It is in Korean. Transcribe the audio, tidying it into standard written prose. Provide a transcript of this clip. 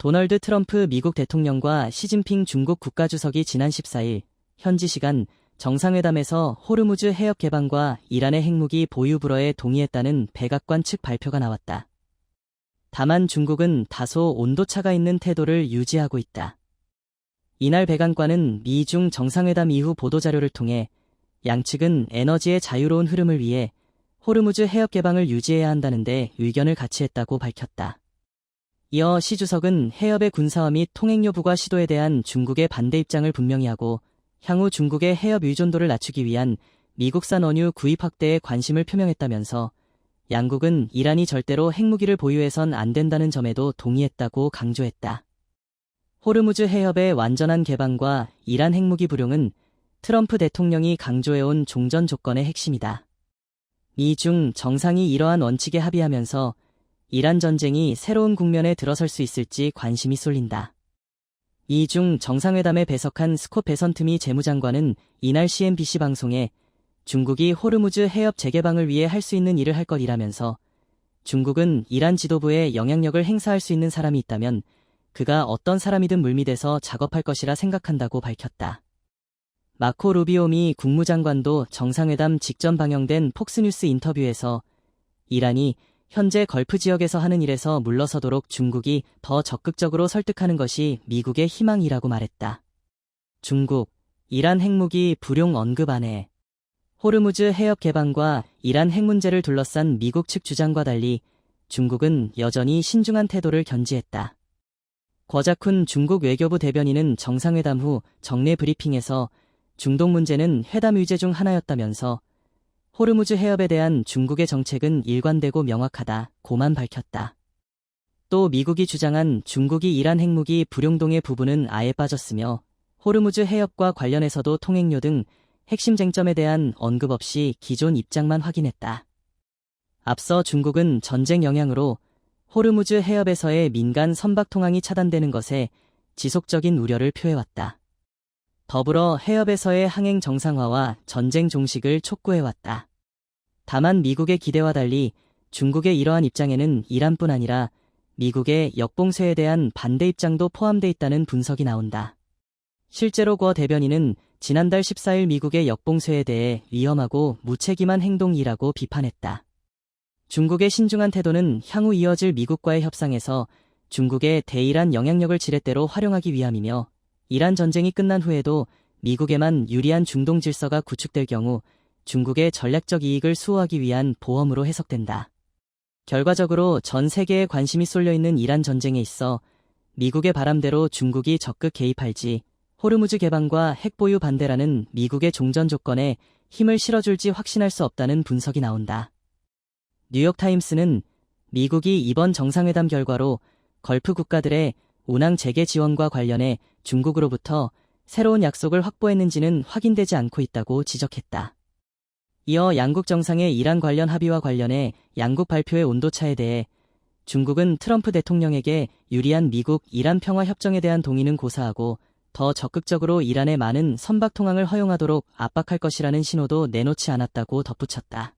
도널드 트럼프 미국 대통령과 시진핑 중국 국가주석이 지난 14일 현지 시간 정상회담에서 호르무즈 해협 개방과 이란의 핵무기 보유 불허에 동의했다는 백악관 측 발표가 나왔다. 다만 중국은 다소 온도차가 있는 태도를 유지하고 있다. 이날 백악관은 미중 정상회담 이후 보도자료를 통해 양측은 에너지의 자유로운 흐름을 위해 호르무즈 해협 개방을 유지해야 한다는데 의견을 같이 했다고 밝혔다. 이어 시 주석은 해협의 군사화 및 통행 여부가 시도에 대한 중국의 반대 입장을 분명히 하고 향후 중국의 해협 의존도를 낮추기 위한 미국산 원유 구입 확대에 관심을 표명했다면서 양국은 이란이 절대로 핵무기를 보유해선 안 된다는 점에도 동의했다고 강조했다. 호르무즈 해협의 완전한 개방과 이란 핵무기 불용은 트럼프 대통령이 강조해온 종전 조건의 핵심이다. 미중 정상이 이러한 원칙에 합의하면서 이란 전쟁이 새로운 국면에 들어설 수 있을지 관심이 쏠린다. 미중 정상회담에 배석한 스콧 베선트 재무장관은 이날 CNBC 방송에 중국이 호르무즈 해협 재개방을 위해 할 수 있는 일을 할 것이라면서 중국은 이란 지도부에 영향력을 행사할 수 있는 사람이 있다면 그가 어떤 사람이든 물밑에서 작업할 것이라 생각한다고 밝혔다. 마코 루비오 미 국무장관도 정상회담 직전 방영된 폭스뉴스 인터뷰에서 이란이 현재 걸프 지역에서 하는 일에서 물러서도록 중국이 더 적극적으로 설득하는 것이 미국의 희망이라고 말했다. 중국, 이란 핵무기 불용 언급 안에 호르무즈 해협 개방과 이란 핵 문제를 둘러싼 미국 측 주장과 달리 중국은 여전히 신중한 태도를 견지했다. 거자쿤 중국 외교부 대변인은 정상회담 후 정례 브리핑에서 중동 문제는 회담 의제 중 하나였다면서 호르무즈 해협에 대한 중국의 정책은 일관되고 명확하다고만 밝혔다. 또 미국이 주장한 중국이 이란 핵무기 불용동의 부분은 아예 빠졌으며 호르무즈 해협과 관련해서도 통행료 등 핵심 쟁점에 대한 언급 없이 기존 입장만 확인했다. 앞서 중국은 전쟁 영향으로 호르무즈 해협에서의 민간 선박 통항이 차단되는 것에 지속적인 우려를 표해왔다. 더불어 해협에서의 항행 정상화와 전쟁 종식을 촉구해왔다. 다만 미국의 기대와 달리 중국의 이러한 입장에는 이란뿐 아니라 미국의 역봉쇄에 대한 반대 입장도 포함돼 있다는 분석이 나온다. 실제로 고 대변인은 지난달 14일 미국의 역봉쇄에 대해 위험하고 무책임한 행동이라고 비판했다. 중국의 신중한 태도는 향후 이어질 미국과의 협상에서 중국의 대이란 영향력을 지렛대로 활용하기 위함이며 이란 전쟁이 끝난 후에도 미국에만 유리한 중동 질서가 구축될 경우 중국의 전략적 이익을 수호하기 위한 보험으로 해석된다. 결과적으로 전 세계에 관심이 쏠려있는 이란 전쟁에 있어 미국의 바람대로 중국이 적극 개입할지 호르무즈 개방과 핵 보유 반대라는 미국의 종전 조건에 힘을 실어줄지 확신할 수 없다는 분석이 나온다. 뉴욕타임스는 미국이 이번 정상회담 결과로 걸프 국가들의 운항 재개 지원과 관련해 중국으로부터 새로운 약속을 확보했는지는 확인되지 않고 있다고 지적했다. 이어 양국 정상의 이란 관련 합의와 관련해 양국 발표의 온도차에 대해 중국은 트럼프 대통령에게 유리한 미국-이란 평화협정에 대한 동의는 고사하고 더 적극적으로 이란의 많은 선박 통항을 허용하도록 압박할 것이라는 신호도 내놓지 않았다고 덧붙였다.